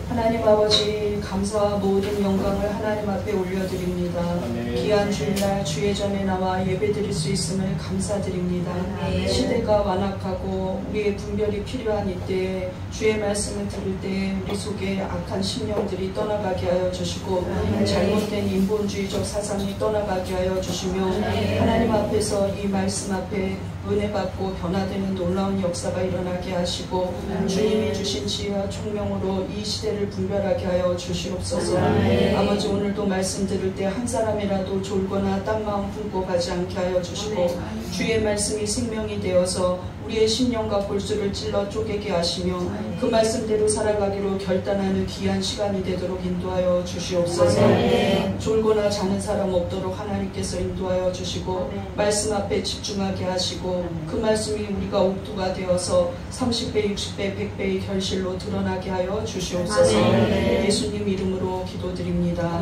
하나님 아버지, 감사와 모든 영광을 하나님 앞에 올려드립니다. 귀한 주일날 주의 전에 나와 예배드릴 수 있음을 감사드립니다. 시대가 완악하고 우리의 분별이 필요한 이때 주의 말씀을 들을 때 우리 속에 악한 심령들이 떠나가게 하여 주시고 잘못된 인본주의적 사상이 떠나가게 하여 주시며 하나님 앞에서 이 말씀 앞에 은혜 받고 변화되는 놀라운 역사가 일어나게 하시고 주님이 주신 지혜와 총명으로 이 시대를 분별하게 하여 주시옵소서. 아버지, 오늘도 말씀 들을 때 한 사람이라도 졸거나 딴 마음 품고 가지 않게 하여 주시고 주의 말씀이 생명이 되어서 우리의 심령과 골수를 찔러 쪼개게 하시며 그 말씀대로 살아가기로 결단하는 귀한 시간이 되도록 인도하여 주시옵소서. 졸거나 자는 사람 없도록 하나님께서 인도하여 주시고 말씀 앞에 집중하게 하시고 그 말씀이 우리가 옥토가 되어서 30배, 60배, 100배의 결실로 드러나게 하여 주시옵소서. 예수님 이름으로 기도드립니다.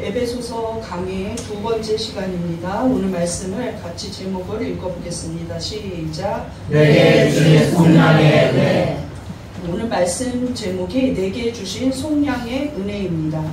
에베소서 강의 두 번째 시간입니다. 오늘 말씀을 같이 제목을 읽어보겠습니다. 시작. 내게 주신 속량의 은혜. 오늘 말씀 제목이 내게 주신 속량의 은혜입니다.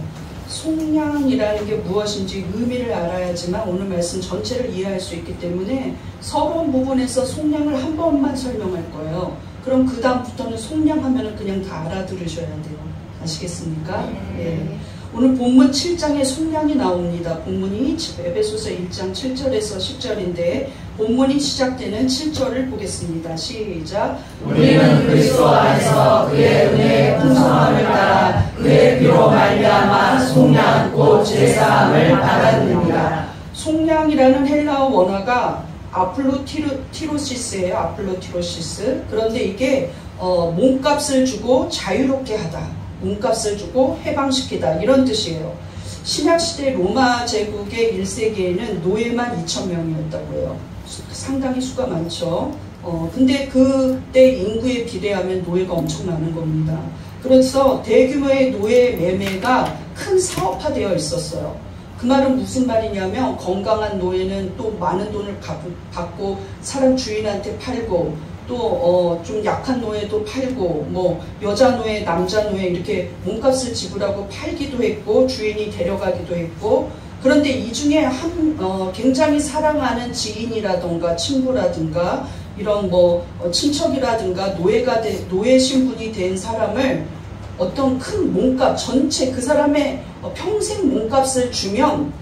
속량이라는 게 무엇인지 의미를 알아야지만 오늘 말씀 전체를 이해할 수 있기 때문에 서론 부분에서 속량을 한 번만 설명할 거예요. 그럼 그 다음부터는 속량하면 그냥 다 알아들으셔야 돼요. 아시겠습니까? 네. 오늘 본문 7장에 속량이 나옵니다. 본문이 에베소서 1장 7절에서 10절인데 본문이 시작되는 7절을 보겠습니다. 시작. 우리는 그리스도 안에서 그의 은혜의 풍성함을 따라 그의 피로 말미암아 속량 곧 제사함을 받았느니라. 속량이라는 헬라어 원어가 아플로티로시스예요. 아플로티로시스. 그런데 이게 몸값을 주고 자유롭게 하다. 몸값을 주고 해방시키다 이런 뜻이에요. 신약시대 로마 제국의 1세기에는 노예만 2,000명이었다고 해요. 상당히 수가 많죠. 근데 그때 인구에 비례하면 노예가 엄청 많은 겁니다. 그래서 대규모의 노예 매매가 큰 사업화되어 있었어요. 그 말은 무슨 말이냐면 건강한 노예는 또 많은 돈을 받고 사람 주인한테 팔고 또 좀 약한 노예도 팔고 뭐 여자 노예, 남자 노예 이렇게 몸값을 지불하고 팔기도 했고 주인이 데려가기도 했고 그런데 이 중에 굉장히 사랑하는 지인이라던가 친구라든가 이런 친척이라든가 노예 신분이 된 사람을 어떤 큰 몸값 전체 그 사람의 평생 몸값을 주면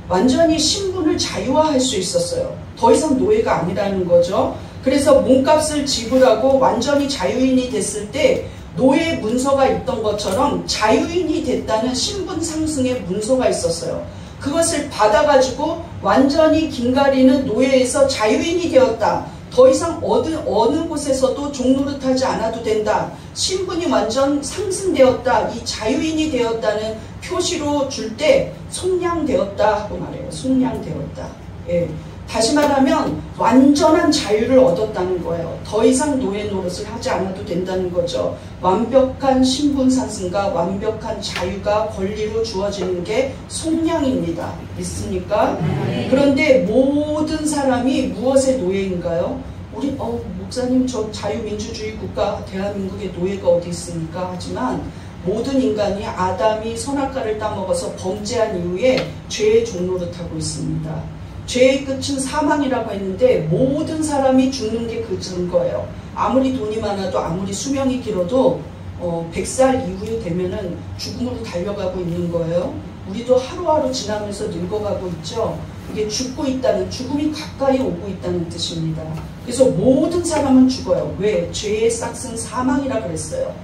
완전히 신분을 자유화할 수 있었어요. 더 이상 노예가 아니라는 거죠. 그래서 몸값을 지불하고 완전히 자유인이 됐을 때 노예 문서가 있던 것처럼 자유인이 됐다는 신분 상승의 문서가 있었어요. 그것을 받아가지고 완전히 긴가리는 노예에서 자유인이 되었다. 더 이상 어느 곳에서도 종노릇하지 않아도 된다. 신분이 완전 상승되었다. 이 자유인이 되었다는 표시로 줄 때 속량되었다 하고 말해요. 속량되었다. 예. 다시 말하면 완전한 자유를 얻었다는 거예요. 더 이상 노예 노릇을 하지 않아도 된다는 거죠. 완벽한 신분 상승과 완벽한 자유가 권리로 주어지는 게 속량입니다. 있습니까? 그런데 모든 사람이 무엇의 노예인가요? 우리 목사님 저 자유민주주의 국가 대한민국의 노예가 어디 있습니까? 하지만 모든 인간이 아담이 선악과를 따먹어서 범죄한 이후에 죄의 종노릇하고 있습니다. 죄의 끝은 사망이라고 했는데 모든 사람이 죽는 게 그 증거예요. 아무리 돈이 많아도 아무리 수명이 길어도 100살 이후에 되면은 죽음으로 달려가고 있는 거예요. 우리도 하루하루 지나면서 늙어가고 있죠. 이게 죽음이 가까이 오고 있다는 뜻입니다. 그래서 모든 사람은 죽어요. 왜? 죄의 싹슨 사망이라 그랬어요.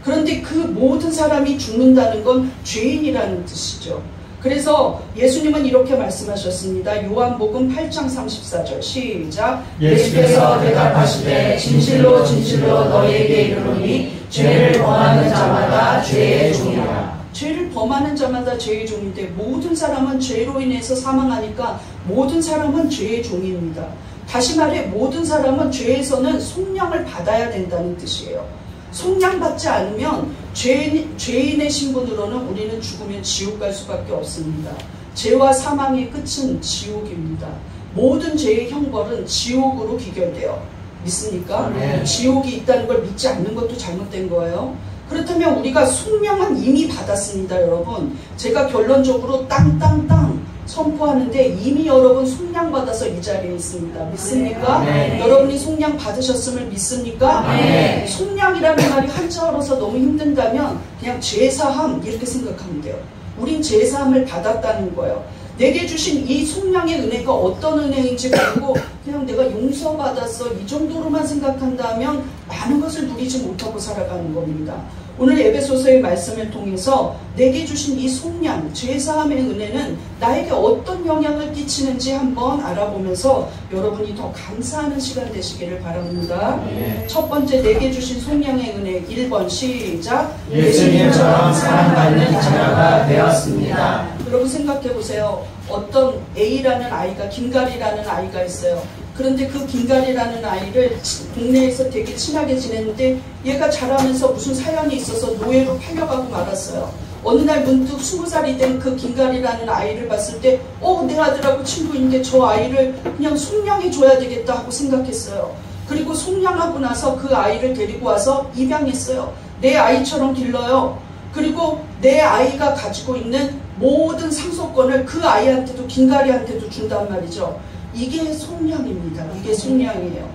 그런데 그 모든 사람이 죽는다는 건 죄인이라는 뜻이죠. 그래서 예수님은 이렇게 말씀하셨습니다. 요한복음 8장 34절 시작. 예수께서 대답하시되 진실로 진실로 너희에게 이르노니 죄를 범하는 자마다 죄의 종이라. 죄를 범하는 자마다 죄의 종인데 모든 사람은 죄로 인해서 사망하니까 모든 사람은 죄의 종입니다. 다시 말해 모든 사람은 죄에서는 속량을 받아야 된다는 뜻이에요. 속량받지 않으면 죄인의 신분으로는 우리는 죽으면 지옥 갈 수밖에 없습니다. 죄와 사망의 끝은 지옥입니다. 모든 죄의 형벌은 지옥으로 귀결돼요. 믿습니까? 네. 지옥이 있다는 걸 믿지 않는 것도 잘못된 거예요. 그렇다면 우리가 속량은 이미 받았습니다, 여러분. 제가 결론적으로 땅땅땅 선포하는데 이미 여러분 속량 받아서 이 자리에 있습니다. 믿습니까? 네. 여러분이 속량 받으셨음을 믿습니까? 네. 속량이라는 말이 한자어로서 너무 힘든다면 그냥 죄사함 이렇게 생각하면 돼요. 우린 죄사함을 받았다는 거예요. 내게 주신 이 속량의 은혜가 어떤 은혜인지 모르고 그냥 내가 용서받았어 이 정도로만 생각한다면 많은 것을 누리지 못하고 살아가는 겁니다. 오늘 에베소서의 말씀을 통해서 내게 주신 이 속량, 죄사함의 은혜는 나에게 어떤 영향을 끼치는지 한번 알아보면서 여러분이 더 감사하는 시간 되시기를 바랍니다. 첫 번째, 내게 주신 속량의 은혜. 1번 시작. 예수님처럼 사랑받는 자녀가 되었습니다. 여러분 생각해 보세요. 어떤 A라는 아이가, 김가리라는 아이가 있어요. 그런데 그 김가리라는 아이를 동네에서 되게 친하게 지냈는데 얘가 자라면서 무슨 사연이 있어서 노예로 팔려가고 말았어요. 어느 날 문득 20살이 된 그 김가리라는 아이를 봤을 때 내 아들하고 친구인데 저 아이를 그냥 속량해 줘야 되겠다 하고 생각했어요. 그리고 속량하고 나서 그 아이를 데리고 와서 입양했어요. 내 아이처럼 길러요. 그리고 내 아이가 가지고 있는 모든 상속권을 그 아이한테도 김가리한테도 준단 말이죠. 이게 속량입니다. 이게 속량이에요.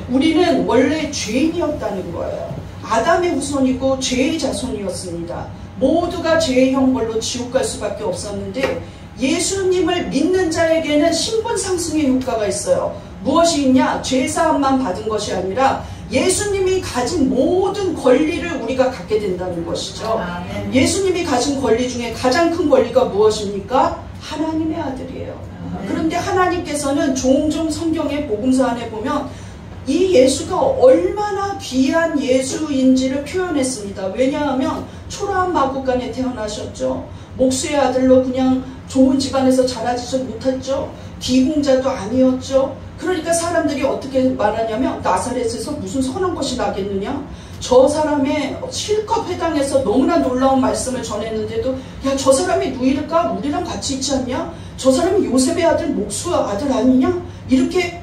우리는 원래 죄인이었다는 거예요. 아담의 후손이고 죄의 자손이었습니다. 모두가 죄의 형벌로 지옥 갈 수밖에 없었는데 예수님을 믿는 자에게는 신분 상승의 효과가 있어요. 무엇이 있냐? 죄사함만 받은 것이 아니라 예수님이 가진 모든 권리를 우리가 갖게 된다는 것이죠. 예수님이 가진 권리 중에 가장 큰 권리가 무엇입니까? 하나님의 아들이에요. 그런데 하나님께서는 종종 성경의 복음서 안에 보면 이 예수가 얼마나 귀한 예수인지를 표현했습니다. 왜냐하면 초라한 마구간에 태어나셨죠. 목수의 아들로 그냥 좋은 집안에서 자라지지 못했죠. 기공자도 아니었죠. 그러니까 사람들이 어떻게 말하냐면 나사렛에서 무슨 선한 것이 나겠느냐? 저 사람의 실컷 회당에서 너무나 놀라운 말씀을 전했는데도 야, 저 사람이 누이일까? 우리랑 같이 있지 않냐? 저 사람이 요셉의 아들 목수 아들 아니냐? 이렇게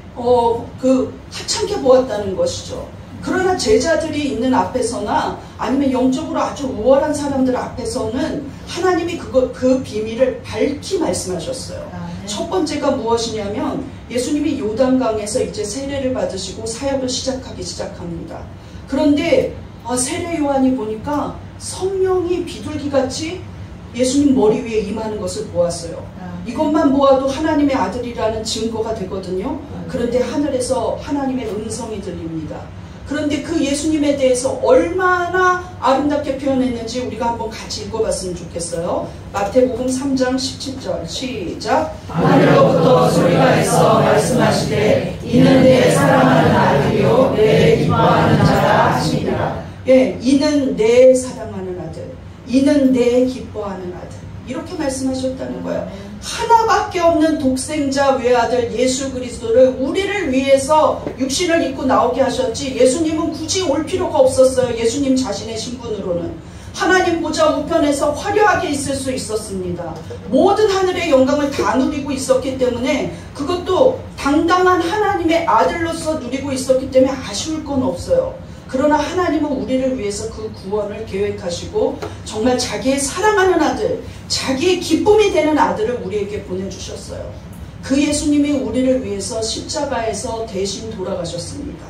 하찮게 보았다는 것이죠. 그러나 제자들이 있는 앞에서나 아니면 영적으로 아주 우월한 사람들 앞에서는 하나님이 그 비밀을 밝히 말씀하셨어요. 첫 번째가 무엇이냐면 예수님이 요단강에서 이제 세례를 받으시고 사역을 시작합니다. 그런데 세례 요한이 보니까 성령이 비둘기같이 예수님 머리 위에 임하는 것을 보았어요. 이것만 보아도 하나님의 아들이라는 증거가 되거든요. 그런데 하늘에서 하나님의 음성이 들립니다. 그런데 그 예수님에 대해서 얼마나 아름답게 표현했는지 우리가 한번 같이 읽어봤으면 좋겠어요. 마태복음 3장 17절 시작. 하늘로부터 소리가 있어 말씀하시되 이는 내 사랑하는 아들이요 내 기뻐하는 자라 하시니라. 예, 이는 내 사랑하는 아들, 이는 내 기뻐하는 아들, 이렇게 말씀하셨다는 거예요. 하나밖에 없는 독생자 외아들 예수 그리스도를 우리를 위해서 육신을 입고 나오게 하셨지 예수님은 굳이 올 필요가 없었어요. 예수님 자신의 신분으로는 하나님 보좌 우편에서 화려하게 있을 수 있었습니다. 모든 하늘의 영광을 다 누리고 있었기 때문에 그것도 당당한 하나님의 아들로서 누리고 있었기 때문에 아쉬울 건 없어요. 그러나 하나님은 우리를 위해서 그 구원을 계획하시고 정말 자기의 사랑하는 아들, 자기의 기쁨이 되는 아들을 우리에게 보내주셨어요. 그 예수님이 우리를 위해서 십자가에서 대신 돌아가셨습니다.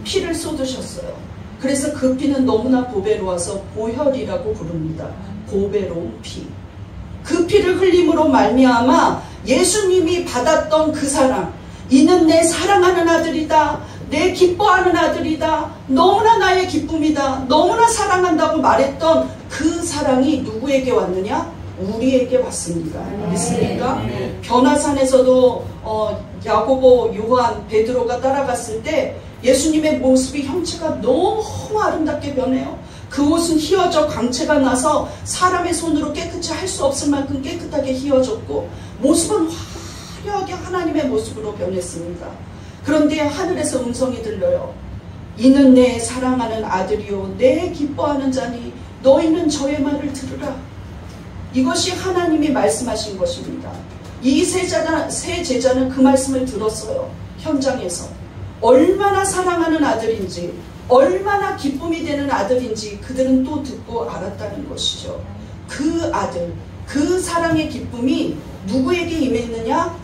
피를 쏟으셨어요. 그래서 그 피는 너무나 보배로워서 보혈이라고 부릅니다. 보배로운 피. 그 피를 흘림으로 말미암아 예수님이 받았던 그 사랑, 이는 내 사랑하는 아들이다, 내 기뻐하는 아들이다, 너무나 나의 기쁨이다, 너무나 saran한다고 말했던 그 사랑이 누구에게 왔느냐? 우리에게 왔습니다. 믿습니까? 변화산에서도 야고보, 요한, 베드로가 따라갔을 때 예수님의 모습이 형체가 너무 아름답게 변해요. 그 옷은 휘어져 광채가 나서 사람의 손으로 깨끗이 할 수 없을 만큼 깨끗하게 휘어졌고 모습은 화려하게 하나님의 모습으로 변했습니다. 그런데 하늘에서 음성이 들려요. 이는 내 사랑하는 아들이요 내 기뻐하는 자니 너희는 저의 말을 들으라. 이것이 하나님이 말씀하신 것입니다. 이 세 제자는 그 말씀을 들었어요. 현장에서 얼마나 사랑하는 아들인지 얼마나 기쁨이 되는 아들인지 그들은 또 듣고 알았다는 것이죠. 그 아들, 그 사랑의 기쁨이 누구에게 임했느냐?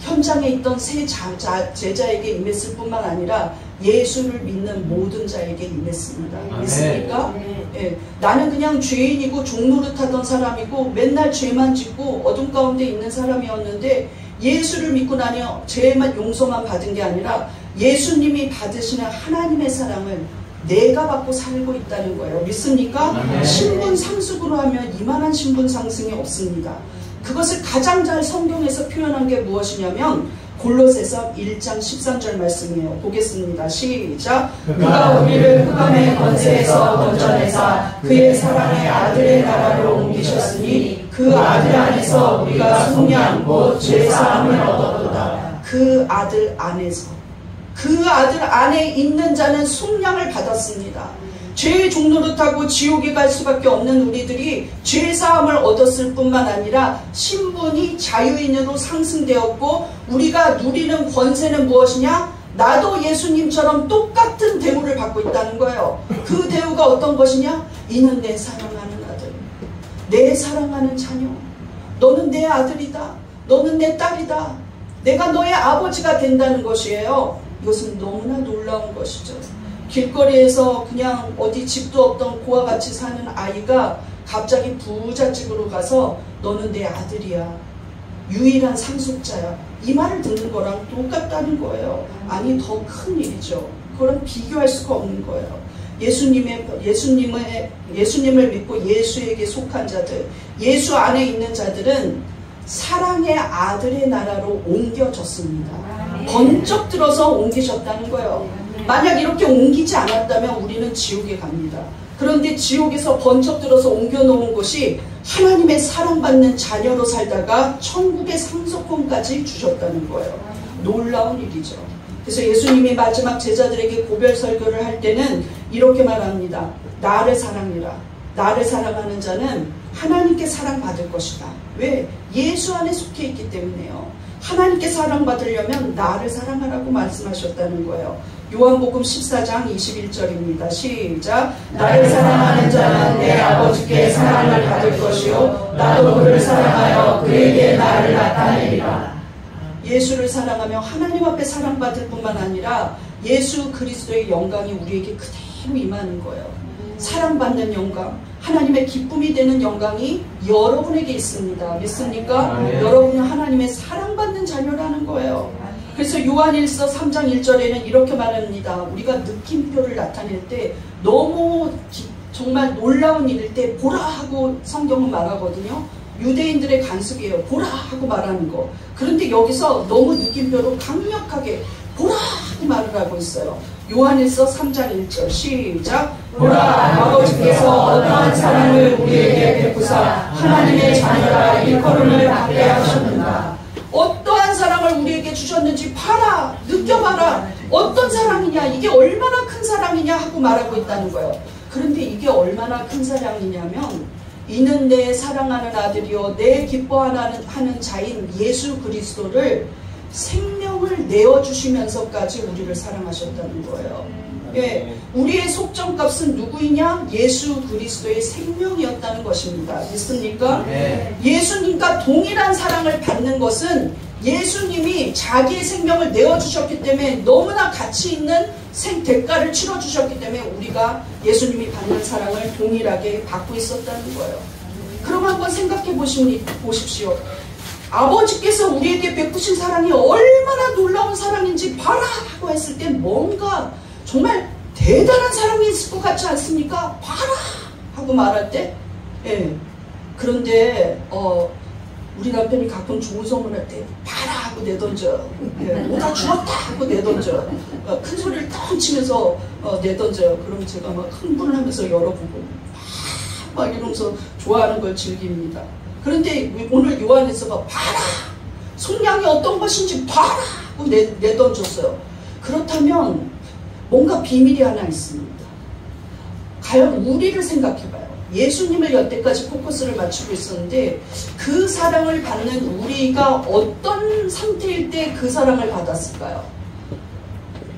현장에 있던 세 제자에게 임했을 뿐만 아니라 예수를 믿는 모든 자에게 임했습니다. 믿습니까? 예, 나는 그냥 죄인이고 종노릇하던 사람이고 맨날 죄만 짓고 어둠 가운데 있는 사람이었는데 예수를 믿고 나니 죄만 용서만 받은 게 아니라 예수님이 받으시는 하나님의 사랑을 내가 받고 살고 있다는 거예요. 믿습니까? 신분 상승으로 하면 이만한 신분 상승이 없습니다. 그것을 가장 잘 성경에서 표현한 게 무엇이냐면 골로새서 1장 13절 말씀이에요. 보겠습니다. 시작. 그가 우리를 흑암의 권세에서 건져내사 그의 사랑의 아들의 나라로 옮기셨으니 그 아들 안에서 우리가 속량 곧 죄사함을 얻었도다. 그 아들 안에서, 그 아들 안에 있는 자는 속량을 받았습니다. 죄의 종노릇하고 지옥에 갈 수밖에 없는 우리들이 죄사함을 얻었을 뿐만 아니라 신분이 자유인으로 상승되었고 우리가 누리는 권세는 무엇이냐? 나도 예수님처럼 똑같은 대우를 받고 있다는 거예요. 그 대우가 어떤 것이냐? 이는 내 사랑하는 아들, 내 사랑하는 자녀, 너는 내 아들이다, 너는 내 딸이다, 내가 너의 아버지가 된다는 것이에요. 이것은 너무나 놀라운 것이죠. 길거리에서 그냥 어디 집도 없던 고와 같이 사는 아이가 갑자기 부잣집으로 가서 너는 내 아들이야, 유일한 상속자야, 이 말을 듣는 거랑 똑같다는 거예요. 아니, 더 큰 일이죠. 그거랑 비교할 수가 없는 거예요. 예수님을 믿고 예수에게 속한 자들, 예수 안에 있는 자들은 사랑의 아들의 나라로 옮겨졌습니다. 번쩍 들어서 옮기셨다는 거예요. 만약 이렇게 옮기지 않았다면 우리는 지옥에 갑니다. 그런데 지옥에서 번쩍 들어서 옮겨놓은 곳이 하나님의 사랑받는 자녀로 살다가 천국의 상속권까지 주셨다는 거예요. 놀라운 일이죠. 그래서 예수님이 마지막 제자들에게 고별 설교를 할 때는 이렇게 말합니다. 나를 사랑해라. 나를 사랑하는 자는 하나님께 사랑받을 것이다. 왜? 예수 안에 속해 있기 때문에요. 하나님께 사랑받으려면 나를 사랑하라고 말씀하셨다는 거예요. 요한복음 14장 21절입니다. 시작. 나를 사랑하는 자는 내 아버지께 사랑을 받을 것이요 나도 그를 사랑하여 그에게 나를 나타내리라. 예수를 사랑하며 하나님 앞에 사랑받을 뿐만 아니라 예수 그리스도의 영광이 우리에게 그대로 임하는 거예요. 사랑받는 영광, 하나님의 기쁨이 되는 영광이 여러분에게 있습니다. 믿습니까? 여러분은 하나님의 사랑받는 자녀라는 거예요. 그래서 요한일서 3장 1절에는 이렇게 말합니다. 우리가 느낌표를 나타낼 때 너무 정말 놀라운 일일 때 보라 하고 성경은 말하거든요. 유대인들의 관습이에요. 보라 하고 말하는 거. 그런데 여기서 너무 느낌표로 강력하게 보라 하고 말을 하고 있어요. 요한일서 3장 1절 시작. 보라, 아버지께서 어떠한 사랑을 우리에게 베푸사 하나님의 자녀라 일컬음을 받게 하셨는가. 어떠한 사랑을 우리에게 주셨는지 봐라, 느껴봐라. 어떤 사랑이냐, 이게 얼마나 큰 사랑이냐 하고 말하고 있다는 거예요. 그런데 이게 얼마나 큰 사랑이냐면 이는 내 사랑하는 아들이요 내 기뻐하는 자인 예수 그리스도를 생명을 내어주시면서까지 우리를 사랑하셨다는 거예요. 예, 우리의 속정값은 누구이냐? 예수 그리스도의 생명이었다는 것입니다. 믿습니까? 네. 예수님과 동일한 사랑을 받는 것은 예수님이 자기의 생명을 내어주셨기 때문에 너무나 가치 있는 대가를 치러주셨기 때문에 우리가 예수님이 받는 사랑을 동일하게 받고 있었다는 거예요. 그럼 한번 생각해 보십시오. 아버지께서 우리에게 베푸신 사랑이 얼마나 놀라운 사랑인지 봐라 하고 했을 때 뭔가 정말 대단한 사랑이 있을 것 같지 않습니까? 봐라 하고 말할 때. 예. 그런데 우리 남편이 가끔 좋은 선물할 때 봐라 하고 내던져. 예. 오다 주었다 하고 내던져. 큰 소리를 뻥 치면서 내던져요. 그럼 제가 막 흥분을 하면서 열어보고 막 이러면서 좋아하는 걸 즐깁니다. 그런데 오늘 요한에서 봐라! 속량이 어떤 것인지 봐라! 하고 내던졌어요. 그렇다면 뭔가 비밀이 하나 있습니다. 과연 우리를 생각해봐요. 예수님을 여태까지 포커스를 맞추고 있었는데 그 사랑을 받는 우리가 어떤 상태일 때 그 사랑을 받았을까요?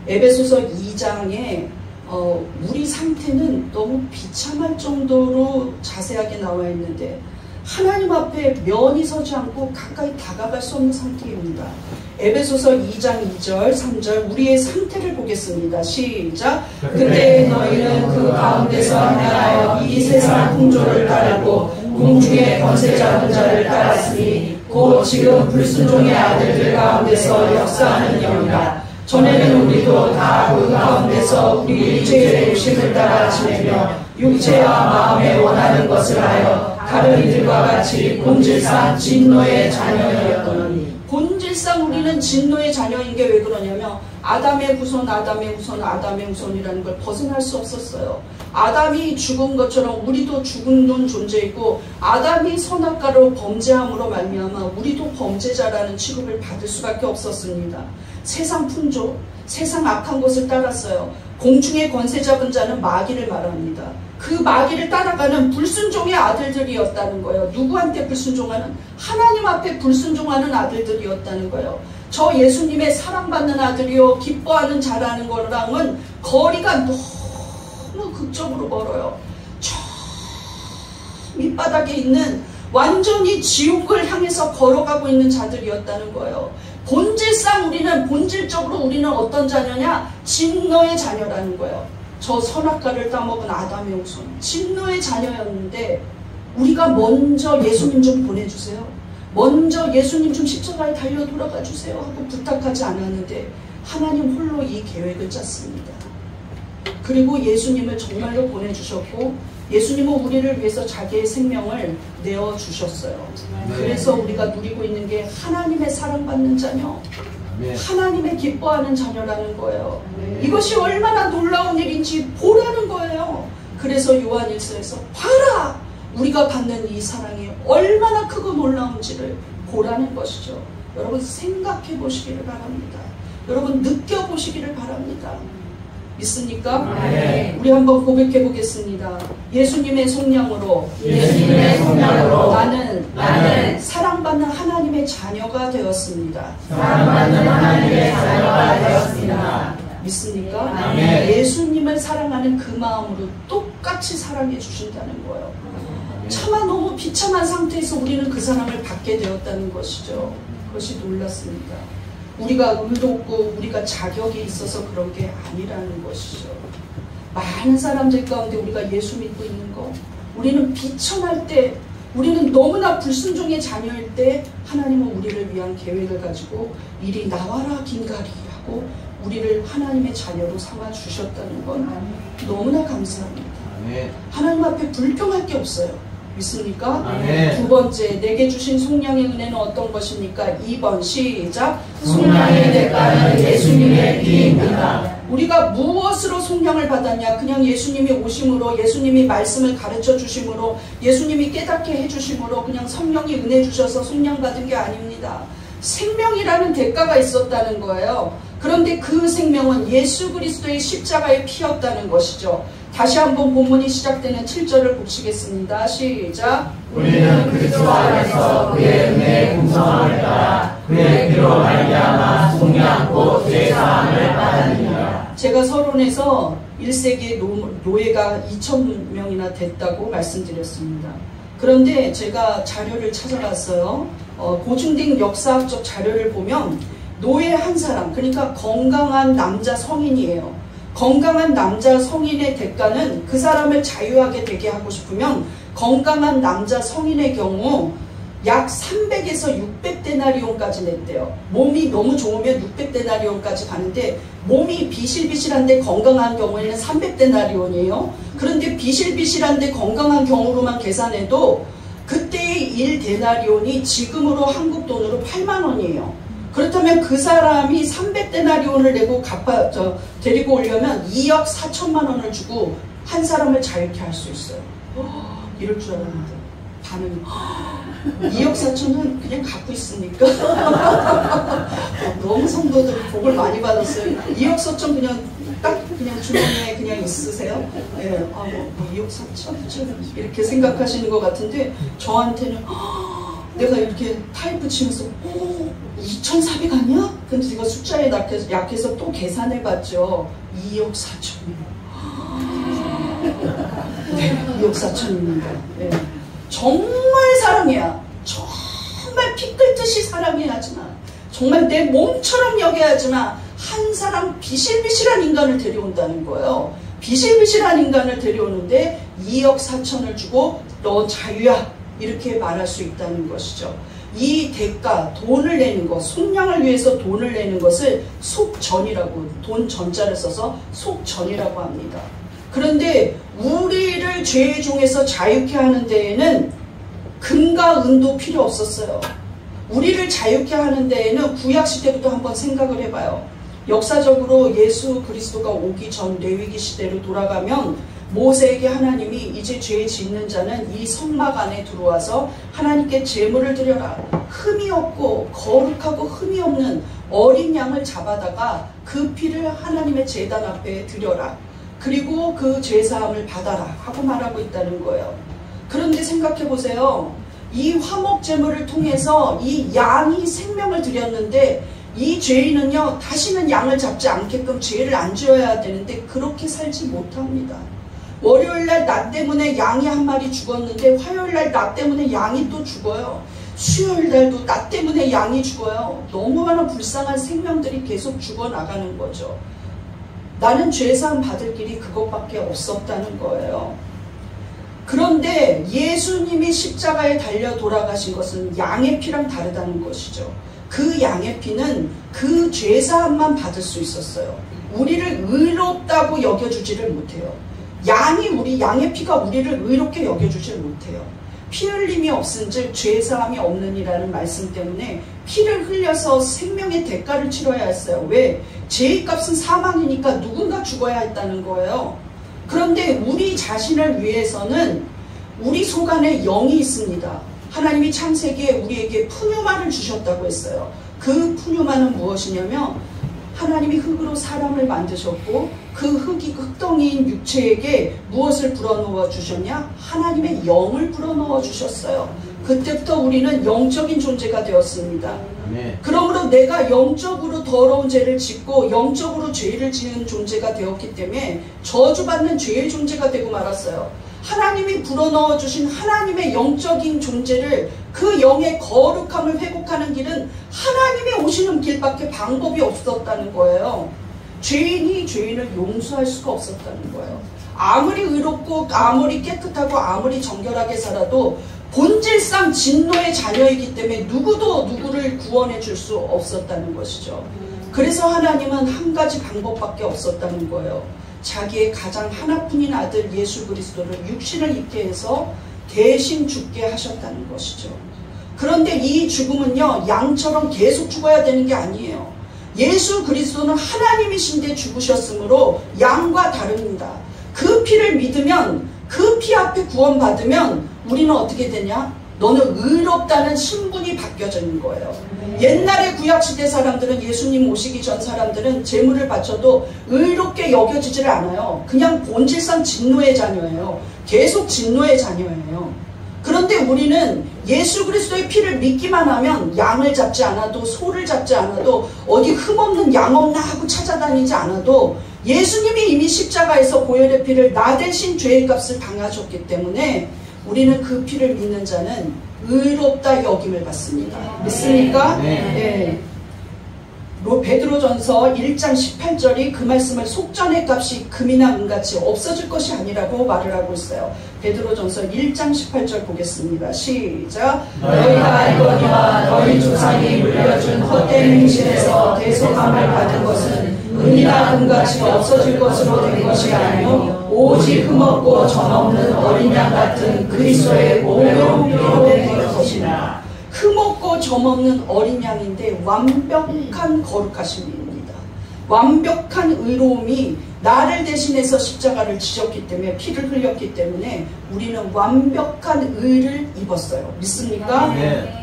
에베소서 2장에 우리 상태는 너무 비참할 정도로 자세하게 나와 있는데 하나님 앞에 면이 서지 않고 가까이 다가갈 수 없는 상태입니다. 에베소서 2장 2절 3절 우리의 상태를 보겠습니다. 시작. 그때 너희는 그 가운데서 행하여 이 세상 풍조를 따르고 공중의 권세 잡은 자를 따랐으니 곧 지금 불순종의 아들들 가운데서 역사하는 영이라. 전에는 우리도 다 그 가운데서 우리 육체의 욕심을 따라 지내며 육체와 마음에 원하는 것을 하여 다른 이들과 같이 본질상 진노의 자녀였더니. 본질상 우리는 진노의 자녀인 게 왜 그러냐면 아담의 후손이라는 걸 벗어날 수 없었어요. 아담이 죽은 것처럼 우리도 죽은 존재이고 아담이 선악과로 범죄함으로 말미암아 우리도 범죄자라는 취급을 받을 수밖에 없었습니다. 세상 풍조, 세상 악한 것을 따랐어요. 공중의 권세 잡은 자는 마귀를 말합니다. 그 마귀를 따라가는 불순종의 아들들이었다는 거예요. 누구한테 불순종하는? 하나님 앞에 불순종하는 아들들이었다는 거예요. 저 예수님의 사랑받는 아들이요 기뻐하는 자라는 거랑은 거리가 너무 극적으로 멀어요. 저 밑바닥에 있는 완전히 지옥을 향해서 걸어가고 있는 자들이었다는 거예요. 본질적으로 우리는 어떤 자녀냐? 진노의 자녀라는 거예요. 저 선악과를 따먹은 아담의 후손, 진노의 자녀였는데 우리가 먼저 예수님 좀 보내주세요. 먼저 예수님 좀 십자가에 달려 돌아가 주세요 하고 부탁하지 않았는데 하나님 홀로 이 계획을 짰습니다. 그리고 예수님을 정말로 보내주셨고 예수님은 우리를 위해서 자기의 생명을 내어주셨어요. 그래서 우리가 누리고 있는 게 하나님의 사랑받는 자녀, 하나님의 기뻐하는 자녀라는 거예요. 이것이 얼마나 놀라운 일인지 보라는 거예요. 그래서 요한일서에서 봐라! 우리가 받는 이 사랑이 얼마나 크고 놀라운지를 보라는 것이죠. 여러분 생각해 보시기를 바랍니다. 여러분 느껴보시기를 바랍니다. 믿습니까? 네. 우리 한번 고백해 보겠습니다. 예수님의 속량으로 나는 사랑받는 하나님의 자녀가 되었습니다. 사랑받는 하나님의 자녀가 되었습니다. 믿습니까? 네. 예수님을 사랑하는 그 마음으로 똑같이 사랑해 주신다는 거예요. 차마 너무 비참한 상태에서 우리는 그 사랑을 받게 되었다는 것이죠. 그것이 놀랐습니다. 우리가 의롭고 우리가 자격이 있어서 그런 게 아니라는 것이죠. 많은 사람들 가운데 우리가 예수 믿고 있는 거, 우리는 비천할 때, 우리는 너무나 불순종의 자녀일 때 하나님은 우리를 위한 계획을 가지고 이리 나와라 긴가리 하고 우리를 하나님의 자녀로 삼아주셨다는 건 너무나 감사합니다. 하나님 앞에 불평할 게 없어요. 믿습니까? 두 번째, 내게 주신 속량의 은혜는 어떤 것입니까? 2번 시작. 속량의 대가는 예수님의 피입니다. 우리가 무엇으로 속량을 받았냐? 그냥 예수님이 오심으로, 예수님이 말씀을 가르쳐 주심으로, 예수님이 깨닫게 해주심으로 그냥 성령이 은혜 주셔서 속량 받은 게 아닙니다. 생명이라는 대가가 있었다는 거예요. 그런데 그 생명은 예수 그리스도의 십자가의 피였다는 것이죠. 다시 한번 본문이 시작되는 7절을 보시겠습니다. 시작. 우리는 그리스도 안에서 그의 은혜의 풍성함을 따라 그의 피로 말미암아 속량 곧 죄사함을 받았느니라. 제가 서론에서 1세기에 노예가 2,000명이나 됐다고 말씀드렸습니다. 그런데 제가 자료를 찾아봤어요. 고증된 역사학적 자료를 보면 노예 한 사람, 그러니까 건강한 남자 성인이에요. 건강한 남자 성인의 대가는 그 사람을 자유하게 되게 하고 싶으면 건강한 남자 성인의 경우 약 300에서 600데나리온까지 냈대요. 몸이 너무 좋으면 600데나리온까지 가는데 몸이 비실비실한데 건강한 경우에는 300데나리온이에요. 그런데 비실비실한데 건강한 경우로만 계산해도 그때의 1데나리온이 지금으로 한국 돈으로 8만 원이에요. 그렇다면 그 사람이 300데나리온을 내고 데리고 오려면 2억 4천만 원을 주고 한 사람을 자유케 할 수 있어요. 이럴 줄 알았는데 반응이 2억 4천은 그냥 갖고 있으니까 너무 성도들 복을 많이 받았어요. 2억 4천 그냥 딱 그냥 주머니에 그냥 있으세요. 네, 뭐 2억 4천 이렇게 생각하시는 것 같은데 저한테는 내가 이렇게 타이프 치면서 2,400 아니야? 근데 제가 숫자에 약해서 또 계산해봤죠. 2억 4천이요. 네, 2억 4천입니다. 네. 정말 사랑해야, 정말 피 끓듯이 사랑해야지만, 정말 내 몸처럼 여겨야지만 한 사람 비실비실한 인간을 데려온다는 거예요. 비실비실한 인간을 데려오는데 2억 4천을 주고 너 자유야 이렇게 말할 수 있다는 것이죠. 이 대가, 돈을 내는 것, 속량을 위해서 돈을 내는 것을 속전이라고, 돈 전자를 써서 속전이라고 합니다. 그런데 우리를 죄의 종에서 자유케 하는 데에는 금과 은도 필요 없었어요. 우리를 자유케 하는 데에는 구약시대부터 한번 생각을 해봐요. 역사적으로 예수 그리스도가 오기 전 레위기 시대로 돌아가면 모세에게 하나님이 이제 죄 짓는 자는 이 성막 안에 들어와서 하나님께 제물을 드려라. 흠이 없고 거룩하고 흠이 없는 어린 양을 잡아다가 그 피를 하나님의 제단 앞에 드려라. 그리고 그 죄사함을 받아라 하고 말하고 있다는 거예요. 그런데 생각해 보세요. 이 화목 제물을 통해서 이 양이 생명을 드렸는데 이 죄인은요 다시는 양을 잡지 않게끔 죄를 안 지어야 되는데 그렇게 살지 못합니다. 월요일날 나 때문에 양이 한 마리 죽었는데 화요일날 나 때문에 양이 또 죽어요. 수요일날도 나 때문에 양이 죽어요. 너무 많은 불쌍한 생명들이 계속 죽어나가는 거죠. 나는 죄사함 받을 길이 그것밖에 없었다는 거예요. 그런데 예수님이 십자가에 달려 돌아가신 것은 양의 피랑 다르다는 것이죠. 그 양의 피는 그 죄사함만 받을 수 있었어요. 우리를 의롭다고 여겨주지를 못해요. 양의 피가 우리를 의롭게 여겨주질 못해요. 피 흘림이 없은즉 죄사함이 없느니라는 말씀 때문에 피를 흘려서 생명의 대가를 치러야 했어요. 왜? 죄의 값은 사망이니까 누군가 죽어야 했다는 거예요. 그런데 우리 자신을 위해서는 우리 속 안에 영이 있습니다. 하나님이 창세기에 우리에게 푸뉴마를 주셨다고 했어요. 그 푸뉴마는 무엇이냐면 하나님이 흙으로 사람을 만드셨고 그 흙덩이인 육체에게 무엇을 불어넣어 주셨냐? 하나님의 영을 불어넣어 주셨어요. 그때부터 우리는 영적인 존재가 되었습니다. 네. 그러므로 내가 영적으로 더러운 죄를 짓고 영적으로 죄를 지은 존재가 되었기 때문에 저주받는 죄의 존재가 되고 말았어요. 하나님이 불어넣어 주신 하나님의 영적인 존재를 그 영의 거룩함을 회복하는 길은 하나님이 오시는 길밖에 방법이 없었다는 거예요. 죄인이 죄인을 용서할 수가 없었다는 거예요. 아무리 의롭고 아무리 깨끗하고 아무리 정결하게 살아도 본질상 진노의 자녀이기 때문에 누구도 누구를 구원해 줄 수 없었다는 것이죠. 그래서 하나님은 한 가지 방법밖에 없었다는 거예요. 자기의 가장 하나뿐인 아들 예수 그리스도를 육신을 입게 해서 대신 죽게 하셨다는 것이죠. 그런데 이 죽음은요 양처럼 계속 죽어야 되는 게 아니에요. 예수 그리스도는 하나님이신데 죽으셨으므로 양과 다릅니다. 그 피를 믿으면 그 피 앞에 구원받으면 우리는 어떻게 되냐? 너는 의롭다는 신분이 바뀌어지는 거예요. 옛날에 구약시대 사람들은 예수님 오시기 전 사람들은 제물을 바쳐도 의롭게 여겨지질 않아요. 그냥 본질상 진노의 자녀예요. 계속 진노의 자녀예요. 그런데 우리는 예수 그리스도의 피를 믿기만 하면 양을 잡지 않아도 소를 잡지 않아도 어디 흠없는 양 없나 하고 찾아다니지 않아도 예수님이 이미 십자가에서 보혈의 피를 나 대신 죄의 값을 당하셨기 때문에 우리는 그 피를 믿는 자는 의롭다 여김을 받습니다. 믿습니까? 네. 베드로전서 1장 18절이 그 말씀을 속전의 값이 금이나 은같이 없어질 것이 아니라고 말을 하고 있어요. 베드로전서 1장 18절 보겠습니다. 시작. 너희가 알거니와 너희 조상이 물려준 헛된 행실에서 대속함을 받은 것은 은이나 금같이 없어질 것으로 된 것이 아니요 오직 흠없고 점없는 어린 양 같은 그리스도의 보배로운 피로 된 것이나. 흠없고 점없는 어린 양인데 완벽한 거룩하심입니다. 완벽한 의로움이 나를 대신해서 십자가를 지셨기 때문에 피를 흘렸기 때문에 우리는 완벽한 의를 입었어요. 믿습니까? 네.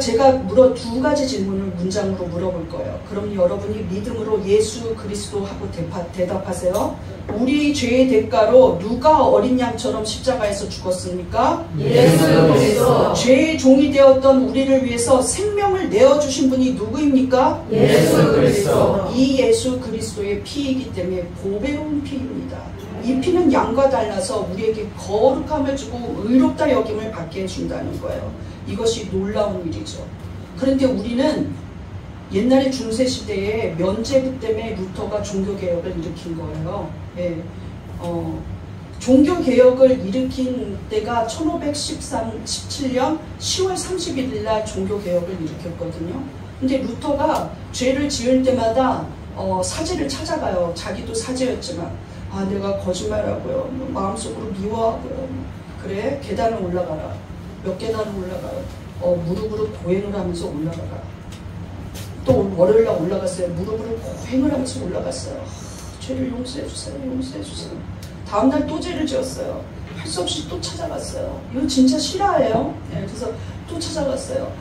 제가 두 가지 질문을 문장으로 물어볼 거예요. 그럼 여러분이 믿음으로 예수 그리스도 하고 대답하세요. 우리 죄의 대가로 누가 어린 양처럼 십자가에서 죽었습니까? 예수 그리스도. 죄의 종이 되었던 우리를 위해서 생명을 내어주신 분이 누구입니까? 예수 그리스도. 이 예수 그리스도의 피이기 때문에 보배로운 피입니다. 이 피는 양과 달라서 우리에게 거룩함을 주고 의롭다 여김을 받게 해준다는 거예요. 이것이 놀라운 일이죠. 그런데 우리는 옛날에 중세시대에 면죄부 때문에 루터가 종교개혁을 일으킨 거예요. 예. 종교개혁을 일으킨 때가 1517년 10월 31일 날 종교개혁을 일으켰거든요. 근데 루터가 죄를 지을 때마다 사제를 찾아가요. 자기도 사제였지만 내가 거짓말하고요. 마음속으로 미워하고요. 그래? 계단을 올라가라. 몇 계단을 올라가요? 무릎으로 고행을 하면서 올라가라. 또 월요일날 올라갔어요. 무릎으로 고행을 하면서 올라갔어요. 죄를 용서해주세요. 용서해주세요. 다음날 또 죄를 지었어요. 할 수 없이 또 찾아갔어요. 이거 진짜 실화예요. 네, 그래서 또 찾아갔어요.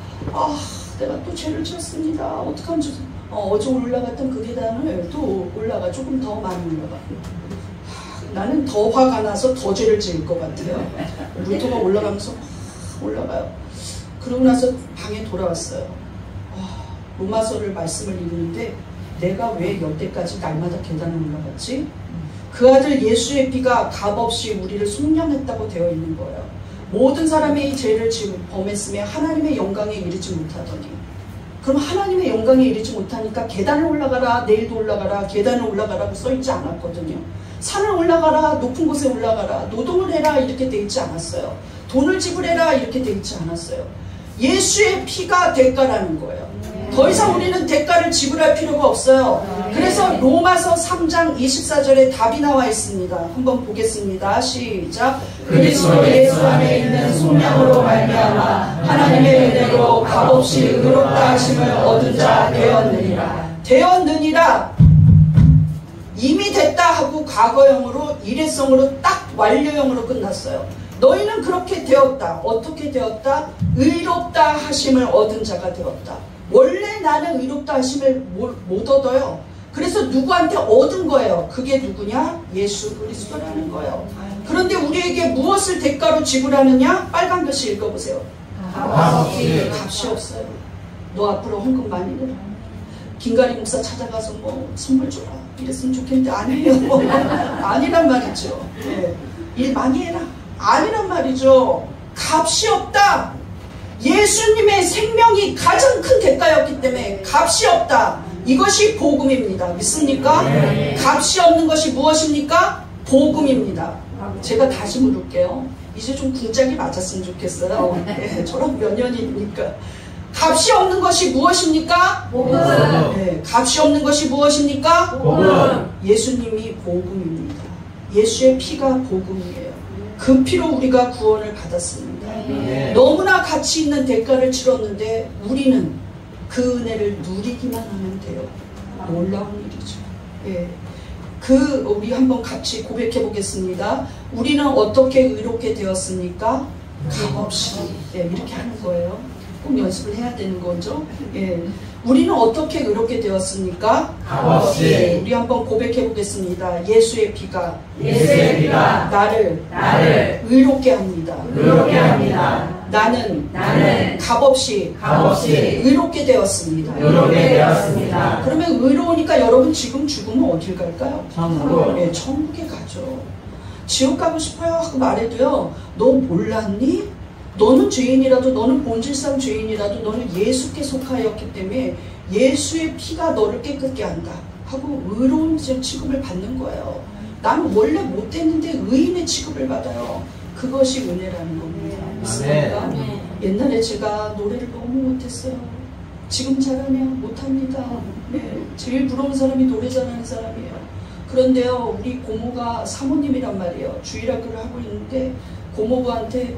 내가 또 죄를 지었습니다. 어떡하면 좋습니까? 어제 올라갔던 그 계단을 또 올라가. 조금 더 많이 올라가. 나는 더 화가 나서 더 죄를 지을 것 같아요. 루터가 올라가면서 올라가요. 그러고 나서 방에 돌아왔어요. 로마서를 말씀을 읽는데 내가 왜 여태까지 날마다 계단을 올라갔지? 그 아들 예수의 피가 값없이 우리를 속량했다고 되어 있는 거예요. 모든 사람의 죄를 범했으며 하나님의 영광에 이르지 못하더니, 그럼 하나님의 영광에 이르지 못하니까 계단을 올라가라, 내일도 올라가라, 계단을 올라가라고 써있지 않았거든요. 산을 올라가라, 높은 곳에 올라가라, 노동을 해라 이렇게 돼 있지 않았어요. 돈을 지불해라 이렇게 돼 있지 않았어요. 예수의 피가 대가라는 거예요. 더 이상 우리는 대가를 지불할 필요가 없어요. 그래서 로마서 3장 24절에 답이 나와 있습니다. 한번 보겠습니다. 시작. 그리스도 예수 안에 있는 속량으로 말미암아 하나님의 은혜로 값없이 의롭다 하심을 얻은 자 되었느니라. 되었느니라. 이미 됐다 하고 과거형으로 일회성으로 딱 완료형으로 끝났어요. 너희는 그렇게 되었다. 어떻게 되었다? 의롭다 하심을 얻은 자가 되었다. 원래 나는 의롭다 하심을 못 얻어요. 그래서 누구한테 얻은 거예요. 그게 누구냐? 예수 그리스도라는 거예요. 그런데 우리에게 무엇을 대가로 지불하느냐? 빨간 글씨 읽어보세요. 값이 없어요. 너 앞으로 헌금 많이 내라. 김가리 목사 찾아가서 선물 줘라 이랬으면 좋겠는데 아니에요. 아니란 말이죠. 네. 일 많이 해라. 아니란 말이죠. 값이 없다. 예수님의 생명이 가장 큰 대가였기 때문에 값이 없다. 이것이 복음입니다. 믿습니까? 네. 값이 없는 것이 무엇입니까? 복음입니다. 제가 다시 물을게요. 이제 좀 궁짝이 맞았으면 좋겠어요. 네, 저랑 몇 년이니까. 값이 없는 것이 무엇입니까? 복음. 네, 값이 없는 것이 무엇입니까? 복음. 예수님이 복음입니다. 예수의 피가 복음이에요. 그 피로 우리가 구원을 받았습니다. 네. 너무나 가치 있는 대가를 치렀는데 우리는 그 은혜를 누리기만 하면 돼요. 놀라운 일이죠. 예. 우리 한번 같이 고백해 보겠습니다. 우리는 어떻게 의롭게 되었습니까? 값없이. 예, 이렇게 하는 거예요. 꼭 연습을 해야 되는 거죠. 예. 우리는 어떻게 의롭게 되었습니까? 값없이. 우리 한번 고백해 보겠습니다. 예수의 피가 나를 의롭게 합니다. 나는 값없이 의롭게 되었습니다. 그러면 의로우니까 여러분 지금 죽으면 어딜 갈까요? 천국. 네, 천국에 가죠. 지옥 가고 싶어요 하고 말해도요. 너 몰랐니? 너는 죄인이라도, 너는 본질상 죄인이라도 너는 예수께 속하였기 때문에 예수의 피가 너를 깨끗게 한다 하고 의로운 취급을 받는 거예요. 나는 원래 못됐는데 의인의 취급을 받아요. 그것이 은혜라는 겁니다. 믿습니까? 옛날에 제가 노래를 너무 못했어요. 지금 잘하냐? 못합니다. 네, 제일 부러운 사람이 노래 잘하는 사람이에요. 그런데요, 우리 고모가 사모님이란 말이에요. 주일학교를 하고 있는데 고모부한테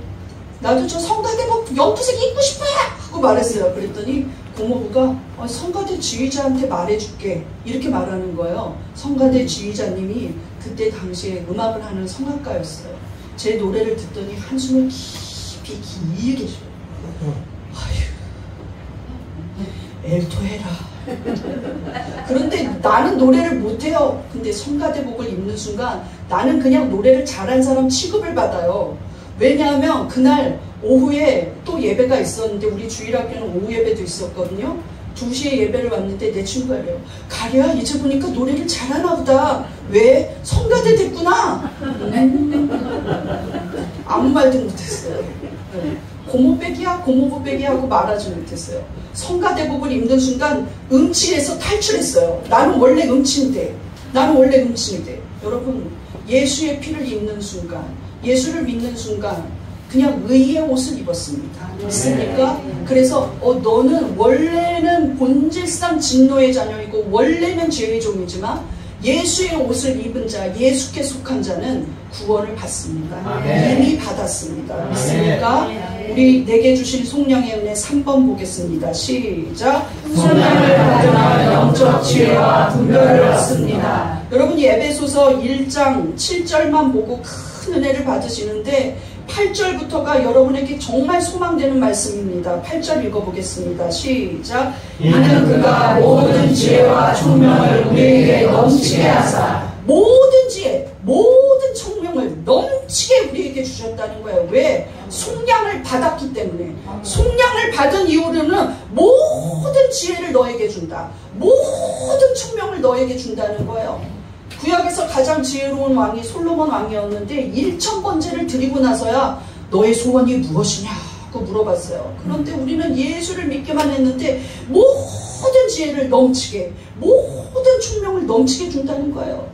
나도 저 성가대복 연두색 입고 싶어요! 하고 말했어요. 그랬더니 고모부가 성가대 지휘자한테 말해줄게 이렇게 말하는 거예요. 성가대 지휘자님이 그때 당시에 음악을 하는 성악가였어요. 제 노래를 듣더니 한숨을 깊이 길게 쉬어요. 아휴, 엘토해라. 그런데 나는 노래를 못해요. 근데 성가대복을 입는 순간 나는 그냥 노래를 잘한 사람 취급을 받아요. 왜냐하면 그날 오후에 또 예배가 있었는데 우리 주일학교는 오후 예배도 있었거든요. 2시에 예배를 왔는데 내 친구가 이래요. 가리야, 이제 보니까 노래를 잘하나 보다. 왜? 성가대 됐구나. 아무 말도 못했어요. 고모빼기야 고모부빼기 하고 말하지 못했어요. 성가대복을 입는 순간 음치에서 탈출했어요. 나는 원래 음치인데. 여러분, 예수의 피를 입는 순간, 예수를 믿는 순간 그냥 의의 옷을 입었습니다. 믿습니까? 그래서 너는 원래는 본질상 진노의 자녀이고 원래는 죄의 종이지만 예수의 옷을 입은 자, 예수께 속한 자는 구원을 받습니다. 이미 받았습니다. 믿습니까? 우리 내게 주신 성령의 은혜 3번 보겠습니다. 시작. 성령을 받으면 영적 지혜와 분별을 얻습니다. 여러분, 에베소서 1장 7절만 보고 큰 은혜를 받으시는데 8절부터가 여러분에게 정말 소망되는 말씀입니다. 8절 읽어보겠습니다. 시작. 이는 그가 모든 지혜와 총명을 우리에게 넘치게 하사 모든 지혜, 모든 총명을 넘치게 우리에게 주셨다는 거예요. 왜? 속량을 받았기 때문에. 속량을 받은 이후로는 모든 지혜를 너에게 준다. 모든 총명을 너에게 준다는 거예요. 구약에서 가장 지혜로운 왕이 솔로몬 왕이었는데 1000번째를 드리고 나서야 너의 소원이 무엇이냐고 물어봤어요. 그런데 우리는 예수를 믿기만 했는데 모든 지혜를 넘치게, 모든 총명을 넘치게 준다는 거예요.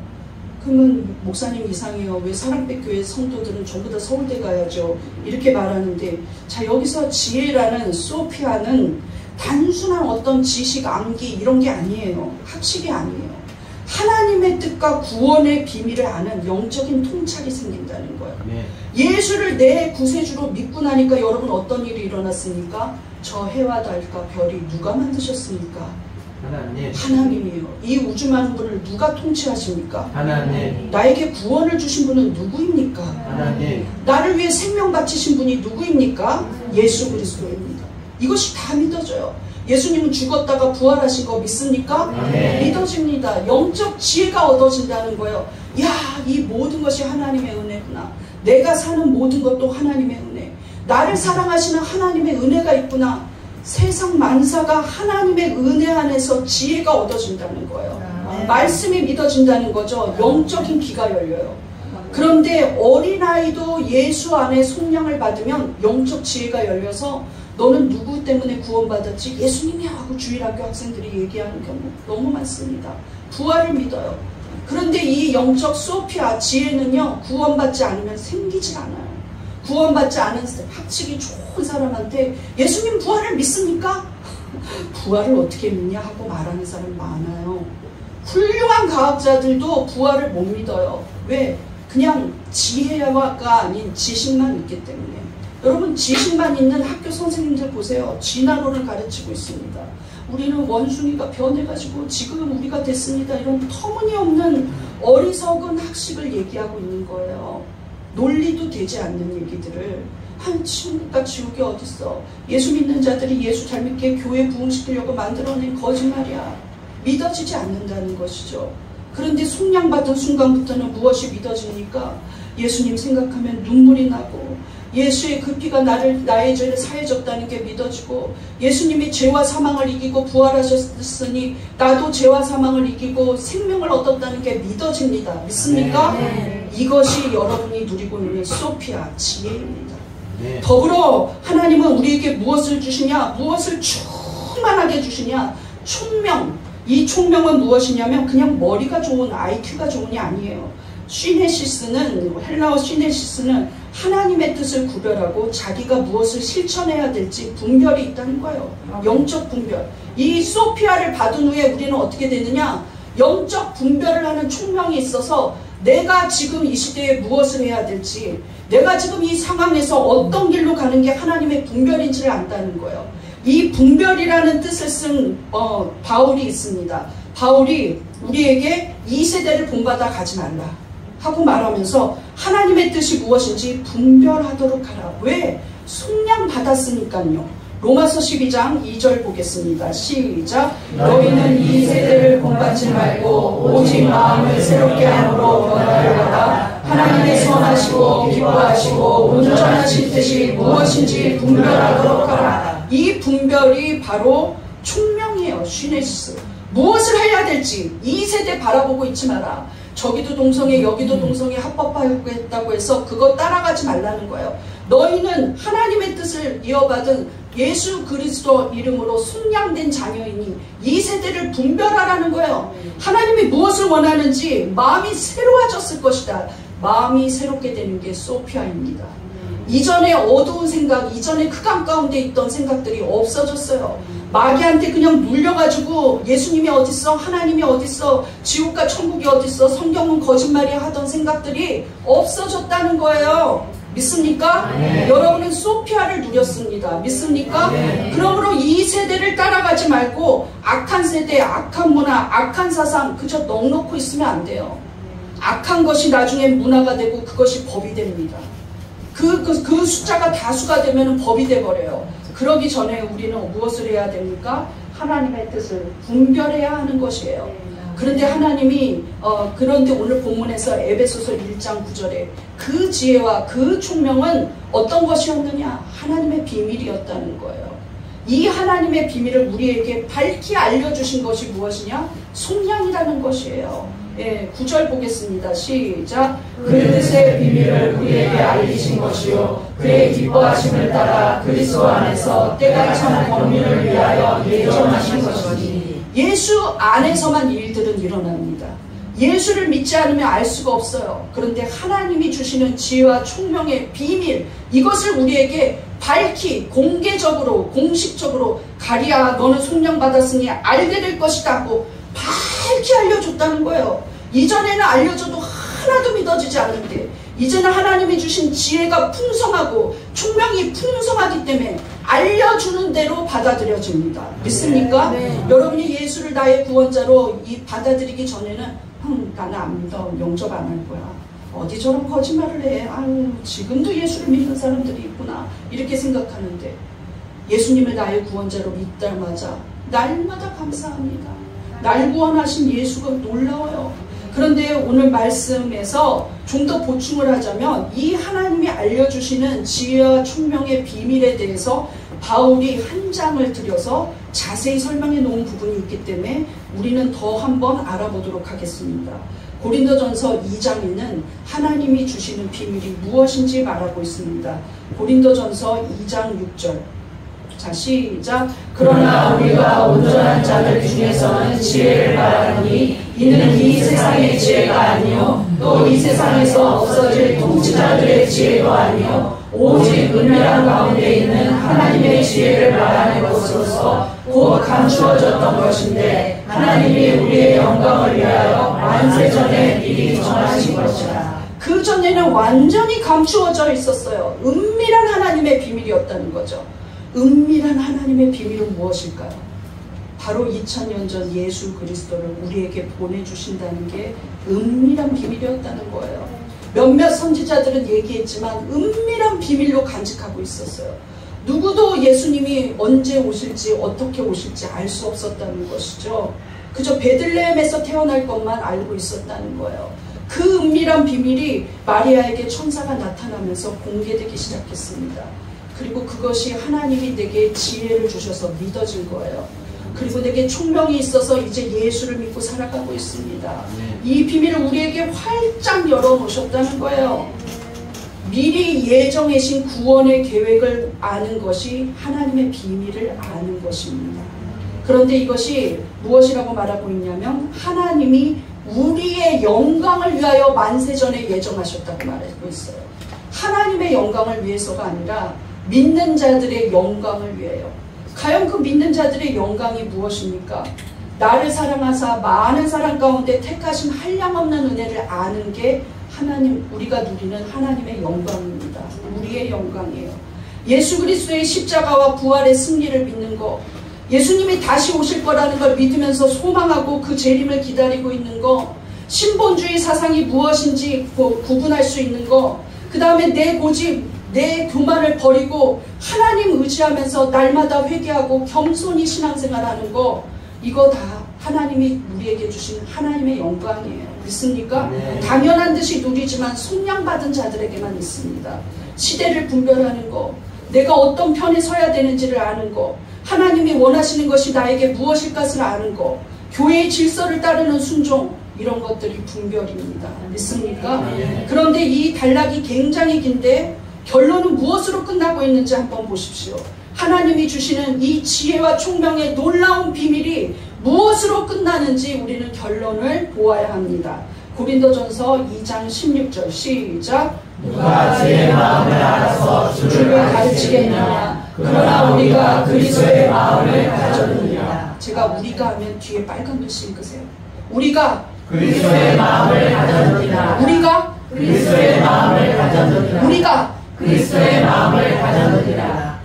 그러면 목사님 이상해요. 왜 사랑백교회 성도들은 전부 다 서울대 가야죠. 이렇게 말하는데, 자, 여기서 지혜라는 소피아는 단순한 어떤 지식, 암기 이런 게 아니에요. 학식이 아니에요. 하나님의 뜻과 구원의 비밀을 아는 영적인 통찰이 생긴다는 거예요. 예수를 내 구세주로 믿고 나니까 여러분 어떤 일이 일어났습니까? 저 해와 달과 별이 누가 만드셨습니까? 하나님이에요. 이 우주 만물을 누가 통치하십니까? 하나님. 나에게 구원을 주신 분은 누구입니까? 하나님. 나를 위해 생명 바치신 분이 누구입니까? 예수 그리스도입니다. 이것이 다 믿어져요. 예수님은 죽었다가 부활하신 거 믿습니까? 믿어집니다. 영적 지혜가 얻어진다는 거예요. 야, 이 모든 것이 하나님의 은혜구나. 내가 사는 모든 것도 하나님의 은혜. 나를 사랑하시는 하나님의 은혜가 있구나. 세상 만사가 하나님의 은혜 안에서 지혜가 얻어진다는 거예요. 말씀이 믿어진다는 거죠. 영적인 귀가 열려요. 그런데 어린아이도 예수 안에 속량을 받으면 영적 지혜가 열려서 너는 누구 때문에 구원받았지? 예수님이야 하고 주일학교 학생들이 얘기하는 경우 너무 많습니다. 부활을 믿어요. 그런데 이 영적 소피아 지혜는요, 구원받지 않으면 생기질 않아요. 구원받지 않은 학식이 좋은 사람한테 예수님 부활을 믿습니까? 부활을 어떻게 믿냐 하고 말하는 사람 많아요. 훌륭한 과학자들도 부활을 못 믿어요. 왜? 그냥 지혜가 아닌 지식만 있기 때문에. 여러분, 지식만 있는 학교 선생님들 보세요. 진화론을 가르치고 있습니다. 우리는 원숭이가 변해가지고 지금 우리가 됐습니다. 이런 터무니없는 어리석은 학식을 얘기하고 있는 거예요. 논리도 되지 않는 얘기들을. 한 지옥과 지옥이 어딨어. 예수 믿는 자들이 예수 잘 믿게 교회 부흥시키려고 만들어낸 거짓말이야. 믿어지지 않는다는 것이죠. 그런데 속량받은 순간부터는 무엇이 믿어집니까? 예수님 생각하면 눈물이 나고, 예수의 그 피가 나의 죄를 사해졌다는 게 믿어지고, 예수님이 죄와 사망을 이기고 부활하셨으니 나도 죄와 사망을 이기고 생명을 얻었다는 게 믿어집니다. 믿습니까? 이것이 여러분이 누리고 있는 소피아 지혜입니다. 더불어 하나님은 우리에게 무엇을 주시냐? 무엇을 충만하게 주시냐? 총명. 이 총명은 무엇이냐면 그냥 머리가 좋은, IQ가 좋은이 아니에요. 시네시스는, 헬라어 시네시스는 하나님의 뜻을 구별하고 자기가 무엇을 실천해야 될지 분별이 있다는 거예요. 영적 분별. 이 소피아를 받은 후에 우리는 어떻게 되느냐? 영적 분별을 하는 총명이 있어서 내가 지금 이 시대에 무엇을 해야 될지, 내가 지금 이 상황에서 어떤 길로 가는 게 하나님의 분별인지를 안다는 거예요. 이 분별이라는 뜻을 쓴 바울이 있습니다. 바울이 우리에게 이 세대를 본받아 가지 말라 하고 말하면서 하나님의 뜻이 무엇인지 분별하도록 하라. 왜? 속량 받았으니까요. 로마서 12장 2절 보겠습니다. 시작. 너희는 이 세대를 본받지 말고 오직 마음을 새롭게 함으로 변화를 받아 하나님의 선하시고 기뻐하시고 온전하신 뜻이 무엇인지 분별하도록 하라. 이 분별이 바로 총명이에요. 신앙이에요. 쉬네스. 무엇을 해야 될지 이 세대 바라보고 있지 마라. 저기도 동성애 여기도 동성애 합법화했다고 해서 그거 따라가지 말라는 거예요. 너희는 하나님의 뜻을 이어받은 예수 그리스도 이름으로 속량된 자녀이니 이 세대를 분별하라는 거예요. 하나님이 무엇을 원하는지 마음이 새로워졌을 것이다. 마음이 새롭게 되는 게 소피아입니다. 이전에 어두운 생각, 이전에 흑암 가운데 있던 생각들이 없어졌어요. 마귀한테 그냥 물려가지고 예수님이 어딨어? 하나님이 어딨어? 지옥과 천국이 어딨어? 성경은 거짓말이야 하던 생각들이 없어졌다는 거예요. 믿습니까? 네. 여러분은 소피아를 누렸습니다. 믿습니까? 네. 그러므로 이 세대를 따라가지 말고 악한 세대, 악한 문화, 악한 사상 그저 넉넉고 있으면 안 돼요. 악한 것이 나중에 문화가 되고 그것이 법이 됩니다. 그 숫자가 다수가 되면 법이 돼버려요. 그러기 전에 우리는 무엇을 해야 됩니까? 하나님의 뜻을 분별해야 하는 것이에요. 그런데 하나님이 그런데 오늘 본문에서 에베소서 1장 9절에 그 지혜와 그 총명은 어떤 것이었느냐? 하나님의 비밀이었다는 거예요. 이 하나님의 비밀을 우리에게 밝히 알려주신 것이 무엇이냐? 속량이라는 것이에요. 예, 9절 보겠습니다. 시작. 그 뜻의 비밀을 우리에게 알리신 것이요 그의 기뻐하심을 따라 그리스도 안에서 때가 찬 권민을 위하여 예정하신 것이니. 예수 안에서만 일들은 일어납니다. 예수를 믿지 않으면 알 수가 없어요. 그런데 하나님이 주시는 지혜와 총명의 비밀, 이것을 우리에게 밝히 공개적으로 공식적으로 가리야 너는 속량 받았으니 알게 될 것이다 하고 밝히 알려줬다는 거예요. 이전에는 알려줘도 하나도 믿어지지 않는데 이제는 하나님이 주신 지혜가 풍성하고 총명이 풍성하기 때문에 알려주는 대로 받아들여집니다. 믿습니까? 네. 여러분이 예수를 나의 구원자로 받아들이기 전에는 나는 안 믿어. 용접 안 할 거야. 어디 저런 거짓말을 해. 아유, 지금도 예수를 믿는 사람들이 있구나. 이렇게 생각하는데 예수님을 나의 구원자로 믿자마자 날마다 감사합니다. 날 구원하신 예수가 놀라워요. 그런데 오늘 말씀에서 좀 더 보충을 하자면 이 하나님이 알려주시는 지혜와 총명의 비밀에 대해서 바울이 한 장을 들여서 자세히 설명해 놓은 부분이 있기 때문에 우리는 더 한번 알아보도록 하겠습니다. 고린도전서 2장에는 하나님이 주시는 비밀이 무엇인지 말하고 있습니다. 고린도전서 2장 6절. 자, 시작. 그러나 우리가 온전한 자들 중에서는 지혜를 말하니 이는 이 세상의 지혜가 아니요 또 이 세상에서 없어질 통치자들의 지혜도 아니요 오직 은밀한 가운데 있는 하나님의 지혜를 말하는 것으로서 곧 감추어졌던 것인데 하나님이 우리의 영광을 위하여 만세전에 미리 정하신 것이라. 그 전에는 완전히 감추어져 있었어요. 은밀한 하나님의 비밀이었다는 거죠. 은밀한 하나님의 비밀은 무엇일까요? 바로 2000년 전 예수 그리스도를 우리에게 보내주신다는 게 은밀한 비밀이었다는 거예요. 몇몇 선지자들은 얘기했지만 은밀한 비밀로 간직하고 있었어요. 누구도 예수님이 언제 오실지 어떻게 오실지 알 수 없었다는 것이죠. 그저 베들레헴에서 태어날 것만 알고 있었다는 거예요. 그 은밀한 비밀이 마리아에게 천사가 나타나면서 공개되기 시작했습니다. 그리고 그것이 하나님이 내게 지혜를 주셔서 믿어진 거예요. 그리고 내게 총명이 있어서 이제 예수를 믿고 살아가고 있습니다. 이 비밀을 우리에게 활짝 열어놓으셨다는 거예요. 미리 예정하신 구원의 계획을 아는 것이 하나님의 비밀을 아는 것입니다. 그런데 이것이 무엇이라고 말하고 있냐면 하나님이 우리의 영광을 위하여 만세전에 예정하셨다고 말하고 있어요. 하나님의 영광을 위해서가 아니라 믿는 자들의 영광을 위하여. 과연 그 믿는 자들의 영광이 무엇입니까? 나를 사랑하사 많은 사람 가운데 택하신 한량없는 은혜를 아는 게 하나님, 우리가 누리는 하나님의 영광입니다. 우리의 영광이에요. 예수 그리스도의 십자가와 부활의 승리를 믿는 것, 예수님이 다시 오실 거라는 걸 믿으면서 소망하고 그 재림을 기다리고 있는 것, 신본주의 사상이 무엇인지 구분할 수 있는 것, 그 다음에 내 고집, 내 교만을 버리고 하나님 의지하면서 날마다 회개하고 겸손히 신앙생활하는 거, 이거 다 하나님이 우리에게 주신 하나님의 영광이에요. 믿습니까? 네. 당연한 듯이 누리지만 속량받은 자들에게만 있습니다. 시대를 분별하는 거, 내가 어떤 편에 서야 되는지를 아는 거, 하나님이 원하시는 것이 나에게 무엇일까를 아는 것, 교회의 질서를 따르는 순종, 이런 것들이 분별입니다. 믿습니까? 그런데 이 단락이 굉장히 긴데 결론은 무엇으로 끝나고 있는지 한번 보십시오. 하나님이 주시는 이 지혜와 총명의 놀라운 비밀이 무엇으로 끝나는지 우리는 결론을 보아야 합니다. 고린도전서 2장 16절 시작. 누가 주의 마음을 알아서 주를 가르치겠느냐. 그러나 우리가 그리스도의 마음을 가졌느니라. 제가 우리가 하면 뒤에 빨간 글씨 읽으세요. 우리가 그리스도의 마음을 가졌느니라. 우리가 그리스도의 마음을 가졌느니라. 우리가 그리스도의 마음을 가졌느니라.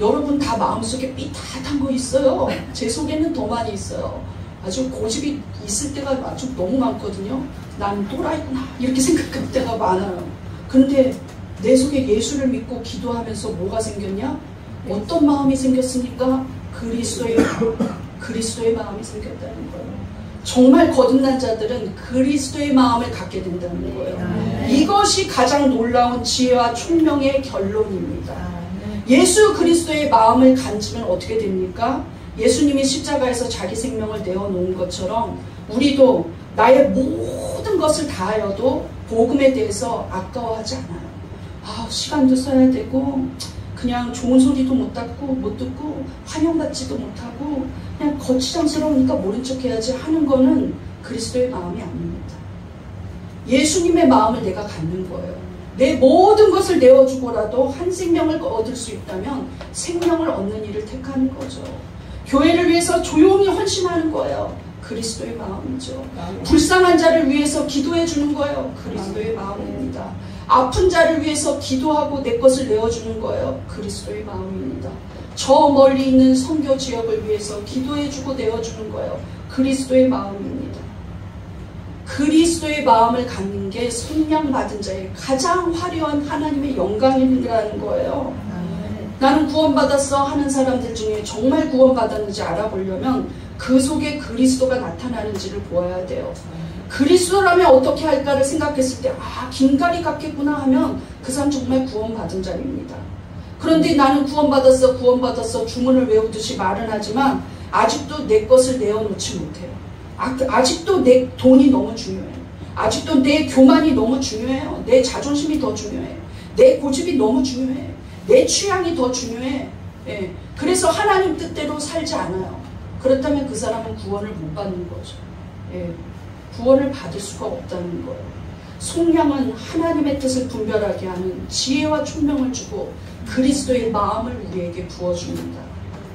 여러분 다 마음속에 삐딱한 거 있어요. 제 속에는 더 많이 있어요. 아주 고집이 있을 때가 아주 너무 많거든요. 난 또라이구나 이렇게 생각할 때가 많아요. 그런데 내 속에 예수를 믿고 기도하면서 뭐가 생겼냐? 어떤 마음이 생겼습니까? 그리스도의 마음이 생겼다는 거예요. 정말 거듭난 자들은 그리스도의 마음을 갖게 된다는 거예요. 이것이 가장 놀라운 지혜와 총명의 결론입니다. 예수 그리스도의 마음을 간지면 어떻게 됩니까? 예수님이 십자가에서 자기 생명을 내어놓은 것처럼 우리도 나의 모든 것을 다하여도 복음에 대해서 아까워하지 않아요. 시간도 써야 되고 그냥 좋은 소리도 못 듣고 환영받지도 못하고 그냥 거치장스러우니까 모른 척 해야지 하는 거는 그리스도의 마음이 아닙니다. 예수님의 마음을 내가 갖는 거예요. 내 모든 것을 내어주고라도 한 생명을 얻을 수 있다면 생명을 얻는 일을 택하는 거죠. 교회를 위해서 조용히 헌신하는 거예요. 그리스도의 마음이죠. 불쌍한 자를 위해서 기도해 주는 거예요. 그리스도의 마음입니다. 아픈 자를 위해서 기도하고 내 것을 내어주는 거예요. 그리스도의 마음입니다. 저 멀리 있는 선교 지역을 위해서 기도해주고 내어주는 거예요. 그리스도의 마음입니다. 그리스도의 마음을 갖는 게 성령 받은 자의 가장 화려한 하나님의 영광이라는 거예요. 나는 구원받았어 하는 사람들 중에 정말 구원받았는지 알아보려면 그 속에 그리스도가 나타나는지를 보아야 돼요. 그리스도라면 어떻게 할까를 생각했을 때 긴갈이 같겠구나 하면 그 사람 정말 구원받은 자입니다. 그런데 나는 구원받았어 주문을 외우듯이 말은 하지만 아직도 내 것을 내어놓지 못해요. 아직도 내 돈이 너무 중요해요. 아직도 내 교만이 너무 중요해요. 내 자존심이 더 중요해요. 내 고집이 너무 중요해요. 내 취향이 더 중요해. 그래서 하나님 뜻대로 살지 않아요. 그렇다면 그 사람은 구원을 못 받는 거죠. 구원을 받을 수가 없다는 거예요. 속량은 하나님의 뜻을 분별하게 하는 지혜와 총명을 주고 그리스도의 마음을 우리에게 부어줍니다.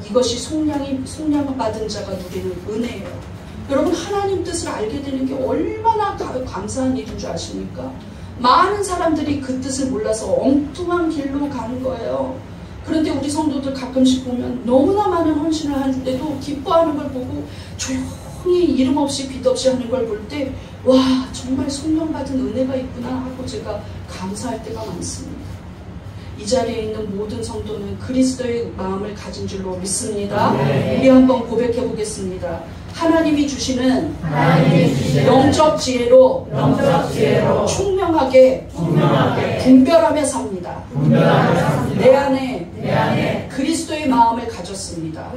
이것이 속량을 받은 자가 누리는 은혜예요. 여러분 하나님 뜻을 알게 되는 게 얼마나 감사한 일인 줄 아십니까? 많은 사람들이 그 뜻을 몰라서 엉뚱한 길로 가는 거예요. 그런데 우리 성도들 가끔씩 보면 너무나 많은 헌신을 하는데도 기뻐하는 걸 보고 조용히 이름 없이 빛 없이 하는 걸 볼 때 와 정말 속량받은 은혜가 있구나 하고 제가 감사할 때가 많습니다. 이 자리에 있는 모든 성도는 그리스도의 마음을 가진 줄로 믿습니다. 우리 한번 고백해 보겠습니다. 하나님이 주시는 영적 지혜로 총명하게 분별하며 삽니다. 내 안에 그리스도의 마음을 가졌습니다.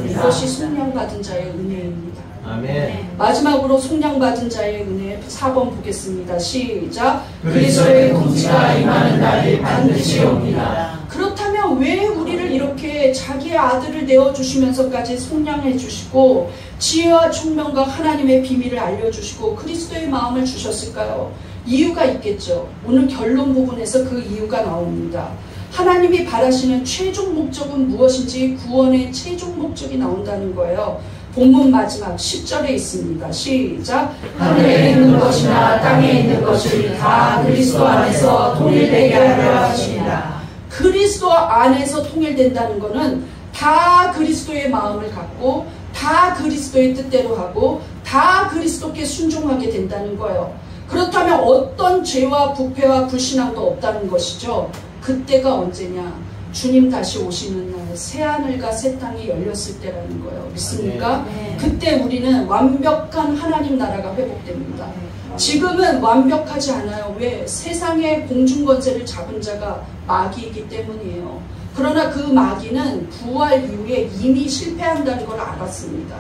이것이 속량받은 자의 은혜입니다. 아멘. 마지막으로 속량받은 자의 은혜 4번 보겠습니다. 시작. 그리스도의 통치가 임하는 날이 반드시 옵니다. 그렇다면 왜 우리를 이렇게 자기의 아들을 내어주시면서까지 속량해 주시고 지혜와 총명과 하나님의 비밀을 알려주시고 그리스도의 마음을 주셨을까요? 이유가 있겠죠. 오늘 결론 부분에서 그 이유가 나옵니다. 하나님이 바라시는 최종 목적은 무엇인지 구원의 최종 목적이 나온다는 거예요. 본문 마지막 10절에 있습니다. 시작. 하늘에 있는 것이나 땅에 있는 것이 다 그리스도 안에서 통일되게 하려 하십니다. 그리스도 안에서 통일된다는 것은 다 그리스도의 마음을 갖고 다 그리스도의 뜻대로 하고 다 그리스도께 순종하게 된다는 거예요. 그렇다면 어떤 죄와 부패와 불신앙도 없다는 것이죠. 그때가 언제냐? 주님 다시 오시는 날 새하늘과 새 땅이 열렸을 때라는 거예요. 믿습니까? 네. 그때 우리는 완벽한 하나님 나라가 회복됩니다. 지금은 완벽하지 않아요. 왜? 세상의 공중권세를 잡은 자가 마귀이기 때문이에요. 그러나 그 마귀는 부활 이후에 이미 실패한다는 걸 알았습니다.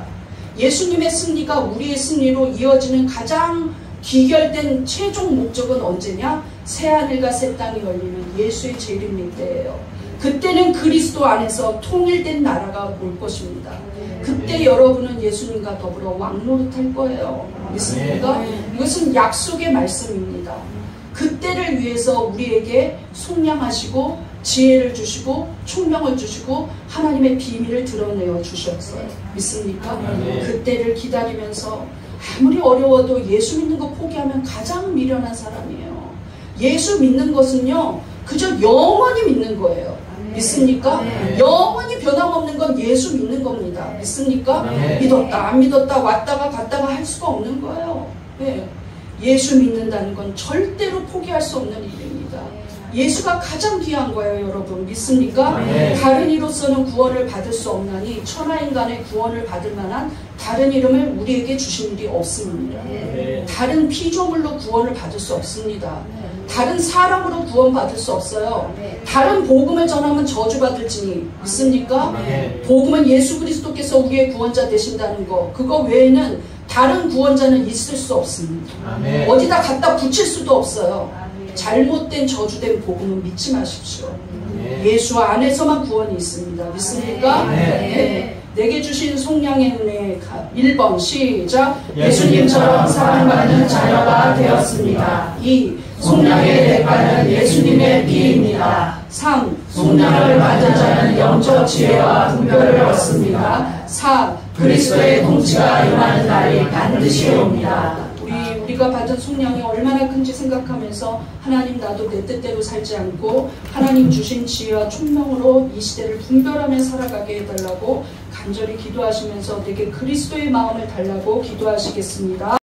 예수님의 승리가 우리의 승리로 이어지는 가장 귀결된 최종 목적은 언제냐? 새하늘과 새 땅이 열리는 예수의 재림일 때예요. 그때는 그리스도 안에서 통일된 나라가 올 것입니다. 그때 여러분은 예수님과 더불어 왕노릇할 거예요. 믿습니까? 이것은 약속의 말씀입니다. 그때를 위해서 우리에게 속량하시고 지혜를 주시고 총명을 주시고 하나님의 비밀을 드러내어 주셨어요. 믿습니까? 그때를 기다리면서 아무리 어려워도 예수 믿는 거 포기하면 가장 미련한 사람이에요. 예수 믿는 것은요, 그저 영원히 믿는 거예요. 믿습니까? 영원히 변함없는 건 예수 믿는 겁니다. 믿습니까? 믿었다 안 믿었다 왔다가 갔다가 할 수가 없는 거예요. 네. 예수 믿는다는 건 절대로 포기할 수 없는 일입니다. 예수가 가장 귀한 거예요, 여러분. 믿습니까? 다른 이로서는 구원을 받을 수 없나니 천하인간의 구원을 받을 만한 다른 이름을 우리에게 주신 일이 없습니다. 다른 피조물로 구원을 받을 수 없습니다. 다른 사람으로 구원받을 수 없어요. 다른 복음을 전하면 저주받을지니. 믿습니까? 복음은 예수 그리스도께서 우리의 구원자 되신다는 거, 그거 외에는 다른 구원자는 있을 수 없습니다. 어디다 갖다 붙일 수도 없어요. 잘못된 저주된 복음은 믿지 마십시오. 예수 안에서만 구원이 있습니다. 믿습니까? 내게 주신 속량의 은혜 1번 시작. 예수님처럼 사랑받는 자녀가 되었습니다. 2. 속량의 대가는 예수님의 피입니다. 3. 속량을 받은 자는 영적 지혜와 분별을 얻습니다. 4. 그리스도의 통치가 임하는 날이 반드시 옵니다. 우리가 받은 속량이 얼마나 큰지 생각하면서 하나님, 나도 내 뜻대로 살지 않고 하나님 주신 지혜와 총명으로 이 시대를 분별하며 살아가게 해달라고 간절히 기도하시면서 내게 그리스도의 마음을 달라고 기도하시겠습니다.